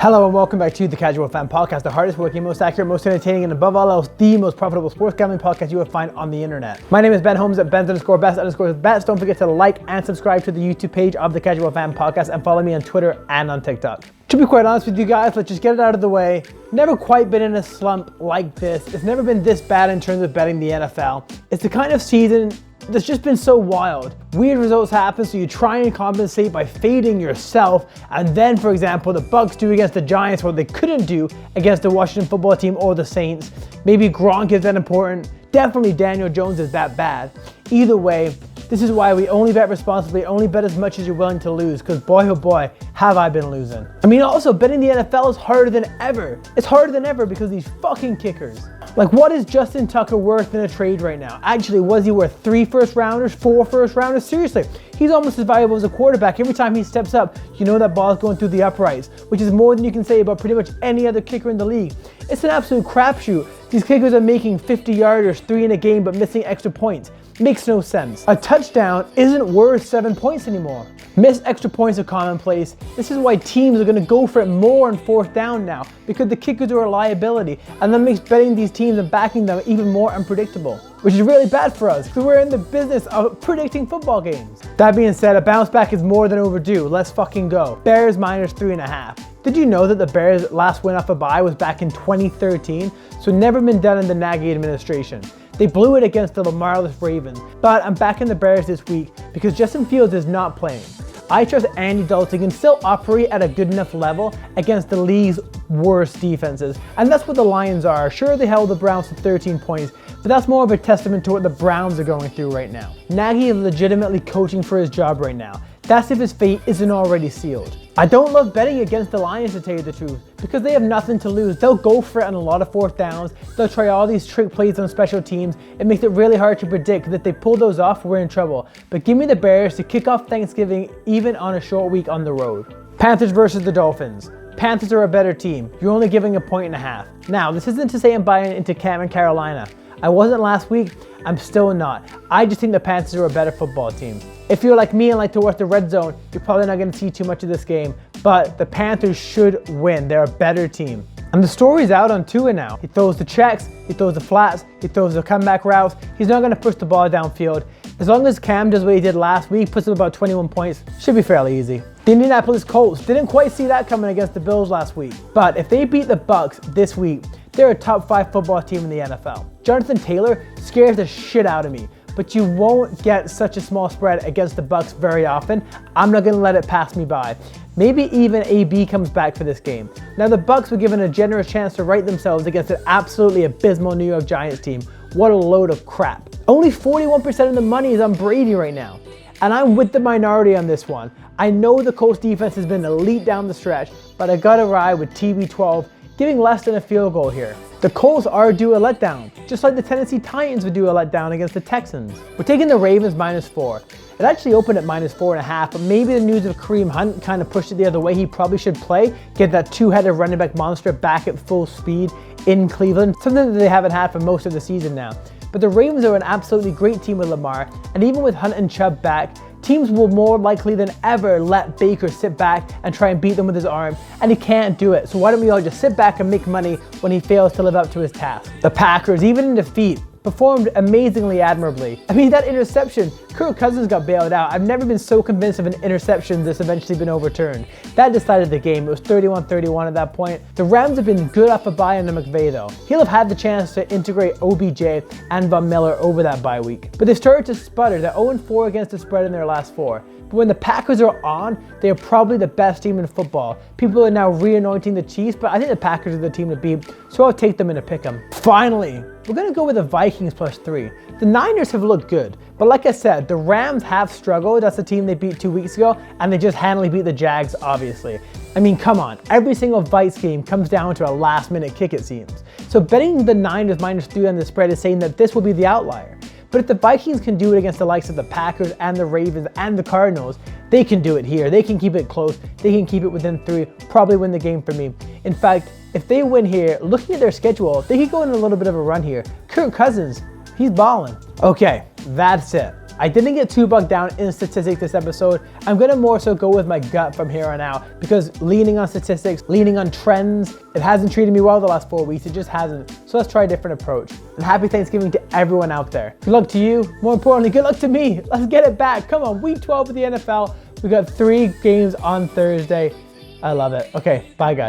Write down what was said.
Hello and welcome back to the Casual Fan Podcast, the hardest working, most accurate, most entertaining, and above all else, the most profitable sports gambling podcast you will find on the internet. My name is Ben Holmes at Ben's_best_bets. Don't forget to like and subscribe to the YouTube page of the Casual Fan Podcast and follow me on Twitter and on TikTok. To be quite honest with you guys, let's just get it out of the way. Never quite been in a slump like this. It's never been this bad in terms of betting the NFL. It's the kind of season that's just been so wild. Weird results happen, so you try and compensate by fading yourself, and then, for example, the Bucs do against the Giants what they couldn't do against the Washington football team or the Saints. Maybe Gronk is that important. Definitely Daniel Jones is that bad. Either way, this is why we only bet responsibly, only bet as much as you're willing to lose, because boy oh boy, have I been losing. I mean, also, betting the NFL is harder than ever. It's harder than ever because of these fucking kickers. Like, what is Justin Tucker worth in a trade right now? Actually, was he worth 3 first rounders, 4 first rounders? Seriously, he's almost as valuable as a quarterback. Every time he steps up, you know that ball's going through the uprights, which is more than you can say about pretty much any other kicker in the league. It's an absolute crapshoot. These kickers are making 50-yarders, 3 in a game, but missing extra points. Makes no sense. A touchdown isn't worth 7 points anymore. Missed extra points are commonplace. This is why teams are going to go for it more on 4th down now, because the kickers are a liability, and that makes betting these teams and backing them even more unpredictable, which is really bad for us, because we're in the business of predicting football games. That being said, a bounce back is more than overdue. Let's fucking go. Bears minus 3.5. Did you know that the Bears' last win off a bye was back in 2013? So never been done in the Nagy administration. They blew it against the Lamarless Ravens, but I'm backing the Bears this week because Justin Fields is not playing. I trust Andy Dalton can still operate at a good enough level against the league's worst defenses, and that's what the Lions are. Sure, they held the Browns to 13 points, but that's more of a testament to what the Browns are going through right now. Nagy is legitimately coaching for his job right now. That's if his fate isn't already sealed. I don't love betting against the Lions, to tell you the truth, because they have nothing to lose. They'll go for it on a lot of 4th downs. They'll try all these trick plays on special teams. It makes it really hard to predict, because if they pull those off, we're in trouble. But give me the Bears to kick off Thanksgiving even on a short week on the road. Panthers versus the Dolphins. Panthers are a better team. You're only giving 1.5 points. Now, this isn't to say I'm buying into Cam and Carolina. I wasn't last week, I'm still not. I just think the Panthers are a better football team. If you're like me and like to watch the red zone, you're probably not going to see too much of this game, but the Panthers should win. They're a better team. And the story's out on Tua now. He throws the checks, he throws the flats, he throws the comeback routes. He's not going to push the ball downfield. As long as Cam does what he did last week, puts up about 21 points, should be fairly easy. The Indianapolis Colts didn't quite see that coming against the Bills last week, but if they beat the Bucs this week, they're a top 5 football team in the NFL. Jonathan Taylor scares the shit out of me, but you won't get such a small spread against the Bucs very often. I'm not gonna let it pass me by. Maybe even AB comes back for this game. Now the Bucs were given a generous chance to right themselves against an absolutely abysmal New York Giants team. What a load of crap. Only 41% of the money is on Brady right now. And I'm with the minority on this one. I know the Colts defense has been elite down the stretch, but I gotta ride with TB12, giving less than a field goal here. The Colts are due a letdown, just like the Tennessee Titans would do a letdown against the Texans. We're taking the Ravens minus 4. It actually opened at minus 4.5, but maybe the news of Kareem Hunt kind of pushed it the other way. He probably should play, get that 2-headed running back monster back at full speed in Cleveland, something that they haven't had for most of the season now. But the Ravens are an absolutely great team with Lamar, and even with Hunt and Chubb back, teams will more likely than ever let Baker sit back and try and beat them with his arm, and he can't do it. So why don't we all just sit back and make money when he fails to live up to his task? The Packers, even in defeat, performed amazingly admirably. I mean, that interception, Kirk Cousins got bailed out. I've never been so convinced of an interception that's eventually been overturned. That decided the game. It was 31-31 at that point. The Rams have been good off a bye under McVay though. He'll have had the chance to integrate OBJ and Von Miller over that bye week. But they started to sputter. They're 0-4 against the spread in their last 4. But when the Packers are on, they are probably the best team in football. People are now re-anointing the Chiefs, but I think the Packers are the team to beat, so I'll take them in a pick'em. Finally, we're going to go with the Vikings plus 3. The Niners have looked good, but like I said, the Rams have struggled. That's the team they beat 2 weeks ago, and they just handily beat the Jags, obviously. I mean, come on. Every single Vikes game comes down to a last-minute kick, it seems. So betting the Niners minus 3 on the spread is saying that this will be the outlier. But if the Vikings can do it against the likes of the Packers and the Ravens and the Cardinals, they can do it here. They can keep it close. They can keep it within 3, probably win the game for me. In fact, if they win here, looking at their schedule, they could go in a little bit of a run here. Kirk Cousins, he's balling. Okay, that's it. I didn't get too bogged down in statistics this episode. I'm gonna more so go with my gut from here on out, because leaning on statistics, leaning on trends, it hasn't treated me well the last 4 weeks. It just hasn't. So let's try a different approach. And happy Thanksgiving to everyone out there. Good luck to you. More importantly, good luck to me. Let's get it back. Come on, week 12 of the NFL. We got 3 games on Thursday. I love it. Okay, bye guys.